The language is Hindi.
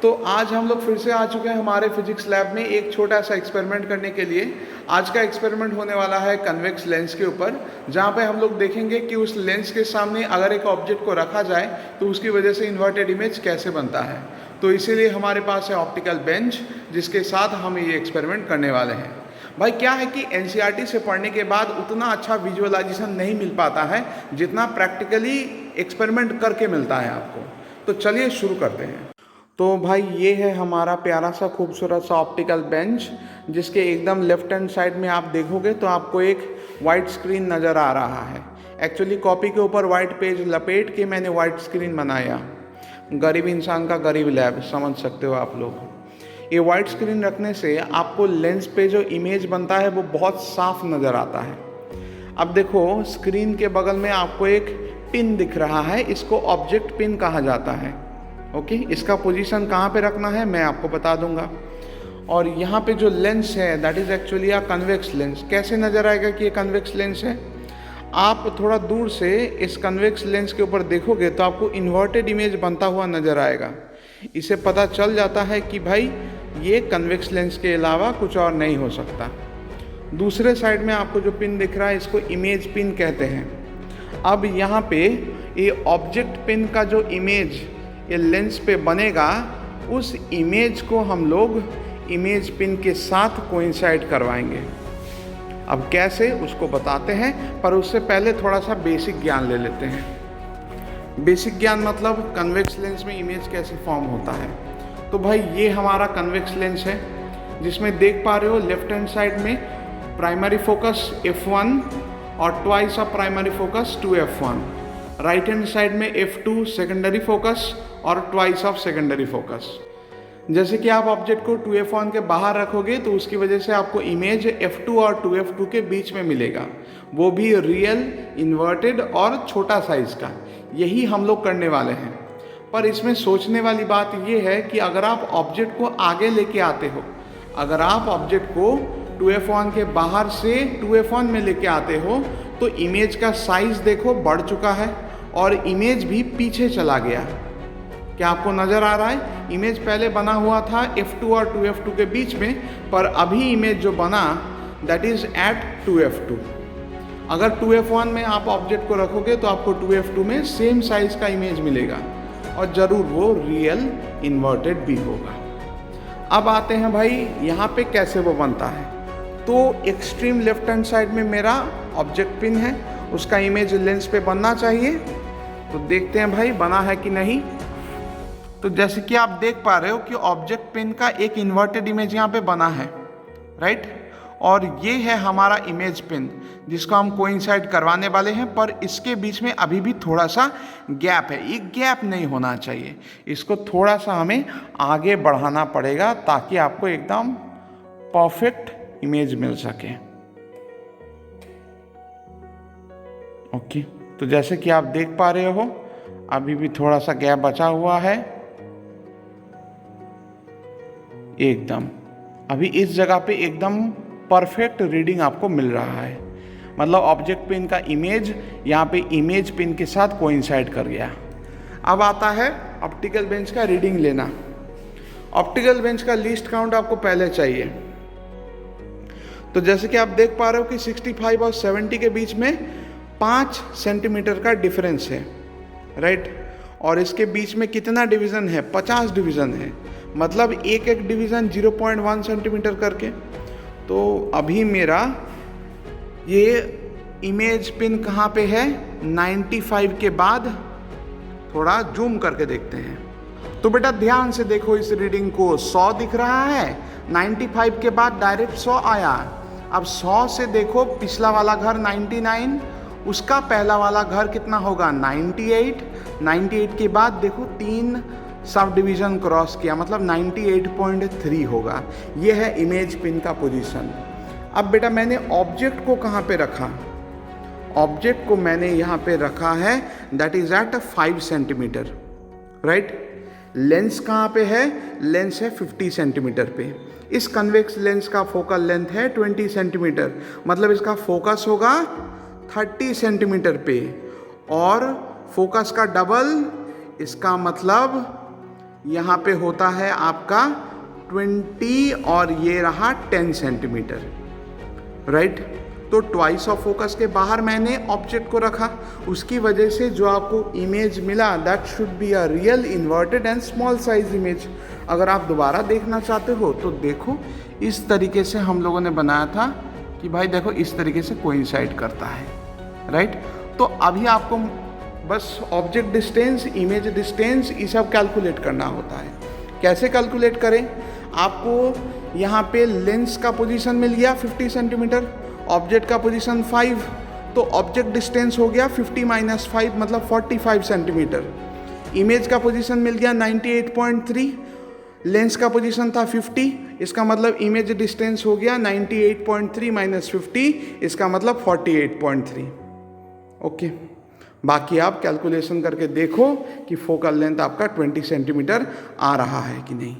तो आज हम लोग फिर से आ चुके हैं हमारे फिजिक्स लैब में एक छोटा सा एक्सपेरिमेंट करने के लिए। आज का एक्सपेरिमेंट होने वाला है कन्वेक्स लेंस के ऊपर, जहाँ पे हम लोग देखेंगे कि उस लेंस के सामने अगर एक ऑब्जेक्ट को रखा जाए तो उसकी वजह से इन्वर्टेड इमेज कैसे बनता है। तो इसीलिए हमारे पास है ऑप्टिकल बेंच, जिसके साथ हम ये एक्सपेरिमेंट करने वाले हैं। भाई क्या है कि एनसीईआरटी से पढ़ने के बाद उतना अच्छा विजुअलाइजेशन नहीं मिल पाता है जितना प्रैक्टिकली एक्सपेरिमेंट करके मिलता है आपको। तो चलिए शुरू करते हैं। तो भाई ये है हमारा प्यारा सा खूबसूरत सा ऑप्टिकल बेंच, जिसके एकदम लेफ्ट हैंड साइड में आप देखोगे तो आपको एक वाइट स्क्रीन नज़र आ रहा है। एक्चुअली कॉपी के ऊपर वाइट पेज लपेट के मैंने वाइट स्क्रीन बनाया। गरीब इंसान का गरीब लैब, समझ सकते हो आप लोग। ये वाइट स्क्रीन रखने से आपको लेंस पे जो इमेज बनता है वो बहुत साफ नज़र आता है। अब देखो स्क्रीन के बगल में आपको एक पिन दिख रहा है, इसको ऑब्जेक्ट पिन कहा जाता है। ओके, इसका पोजीशन कहाँ पे रखना है मैं आपको बता दूंगा। और यहाँ पे जो लेंस है that is actually a convex lens. कैसे नज़र आएगा कि ये कन्वेक्स लेंस है? आप थोड़ा दूर से इस कन्वेक्स लेंस के ऊपर देखोगे तो आपको इन्वर्टेड इमेज बनता हुआ नज़र आएगा। इससे पता चल जाता है कि भाई ये कन्वेक्स लेंस के अलावा कुछ और नहीं हो सकता। दूसरे साइड में आपको जो पिन दिख रहा है इसको इमेज पिन कहते हैं। अब यहाँ पे ये ऑब्जेक्ट पिन का जो इमेज ये लेंस पे बनेगा, उस इमेज को हम लोग इमेज पिन के साथ कोइंसाइड करवाएंगे। अब कैसे उसको बताते हैं, पर उससे पहले थोड़ा सा बेसिक ज्ञान ले लेते हैं। बेसिक ज्ञान मतलब कन्वेक्स लेंस में इमेज कैसे फॉर्म होता है। तो भाई ये हमारा कन्वेक्स लेंस है, जिसमें देख पा रहे हो लेफ्ट हैंड साइड में प्राइमरी फोकस f1 और twice of primary focus 2f1। Right hand side में f2 सेकेंडरी फोकस और ट्वाइस ऑफ सेकेंडरी फोकस। जैसे कि आप ऑब्जेक्ट को 2f1 के बाहर रखोगे तो उसकी वजह से आपको इमेज f2 और 2f2 के बीच में मिलेगा, वो भी रियल, इन्वर्टेड और छोटा साइज का। यही हम लोग करने वाले हैं। पर इसमें सोचने वाली बात ये है कि अगर आप ऑब्जेक्ट को आगे लेके आते हो, अगर आप ऑब्जेक्ट को 2f1 के बाहर से 2f1 में लेके आते हो तो इमेज का साइज देखो बढ़ चुका है और इमेज भी पीछे चला गया। क्या आपको नज़र आ रहा है? इमेज पहले बना हुआ था f2 और 2f2 के बीच में, पर अभी इमेज जो बना दैट इज़ एट 2f2। अगर 2f1 में आप ऑब्जेक्ट को रखोगे तो आपको 2f2 में सेम साइज का इमेज मिलेगा और ज़रूर वो रियल इन्वर्टेड भी होगा। अब आते हैं भाई यहाँ पे कैसे वो बनता है। तो एक्सट्रीम लेफ्ट हैंड साइड में मेरा ऑब्जेक्ट पिन है, उसका इमेज लेंस पे बनना चाहिए। तो देखते हैं भाई बना है कि नहीं। तो जैसे कि आप देख पा रहे हो कि ऑब्जेक्ट पिन का एक इन्वर्टेड इमेज यहाँ पे बना है, राइट। और ये है हमारा इमेज पिन जिसको हम कोइंसाइड करवाने वाले हैं, पर इसके बीच में अभी भी थोड़ा सा गैप है। ये गैप नहीं होना चाहिए, इसको थोड़ा सा हमें आगे बढ़ाना पड़ेगा ताकि आपको एकदम परफेक्ट इमेज मिल सके। ओके, तो जैसे कि आप देख पा रहे हो अभी भी थोड़ा सा गैप बचा हुआ है। एकदम अभी इस जगह पे एकदम परफेक्ट रीडिंग आपको मिल रहा है, मतलब ऑब्जेक्ट पिन का इमेज यहाँ पे इमेज पिन के साथ कोइंसाइड कर गया। अब आता है ऑप्टिकल बेंच का रीडिंग लेना। ऑप्टिकल बेंच का लीस्ट काउंट आपको पहले चाहिए। तो जैसे कि आप देख पा रहे हो कि 65 और 70 के बीच में 5 सेंटीमीटर का डिफरेंस है, राइट। और इसके बीच में कितना डिवीज़न है? 50 डिवीज़न है, मतलब एक एक डिवीज़न 0.1 सेंटीमीटर करके। तो अभी मेरा ये इमेज पिन कहाँ पे है? 95 के बाद थोड़ा जूम करके देखते हैं। तो बेटा ध्यान से देखो इस रीडिंग को, 100 दिख रहा है, 95 के बाद डायरेक्ट 100 आया। अब 100 से देखो पिछला वाला घर 99, उसका पहला वाला घर कितना होगा? 98। 98 के बाद देखो 3 सब डिवीज़न क्रॉस किया, मतलब 98.3 होगा। ये है इमेज पिन का पोजीशन। अब बेटा मैंने ऑब्जेक्ट को कहाँ पे रखा? ऑब्जेक्ट को मैंने यहाँ पे रखा है that is at 5 centimetre, right. Lens कहाँ पे है? लेंस है 50 सेंटीमीटर पे। इस कन्वेक्स लेंस का फोकल लेंथ है 20 सेंटीमीटर, मतलब इसका फोकस होगा 30 सेंटीमीटर पे, और फोकस का डबल, इसका मतलब यहाँ पे होता है आपका 20 और ये रहा 10 सेंटीमीटर, राइट। तो ट्वाइस ऑफ फोकस के बाहर मैंने ऑब्जेक्ट को रखा, उसकी वजह से जो आपको इमेज मिला that should be a real inverted and small size image. अगर आप दोबारा देखना चाहते हो तो देखो, इस तरीके से हम लोगों ने बनाया था कि भाई देखो इस तरीके से कोइंसाइड करता है, राइट। तो अभी आपको बस ऑब्जेक्ट डिस्टेंस, इमेज डिस्टेंस ये सब कैलकुलेट करना होता है। कैसे कैलकुलेट करें? आपको यहाँ पे लेंस का पोजीशन मिल गया 50 सेंटीमीटर, ऑब्जेक्ट का पोजीशन 5, तो ऑब्जेक्ट डिस्टेंस हो गया 50 - 5 मतलब 45 सेंटीमीटर। इमेज का पोजीशन मिल गया 98.3, लेंस का पोजीशन था 50, इसका मतलब इमेज डिस्टेंस हो गया 98.3 - 50, इसका मतलब 48.3। ओके, बाकी आप कैलकुलेशन करके देखो कि फोकल लेंथ आपका 20 सेंटीमीटर आ रहा है कि नहीं।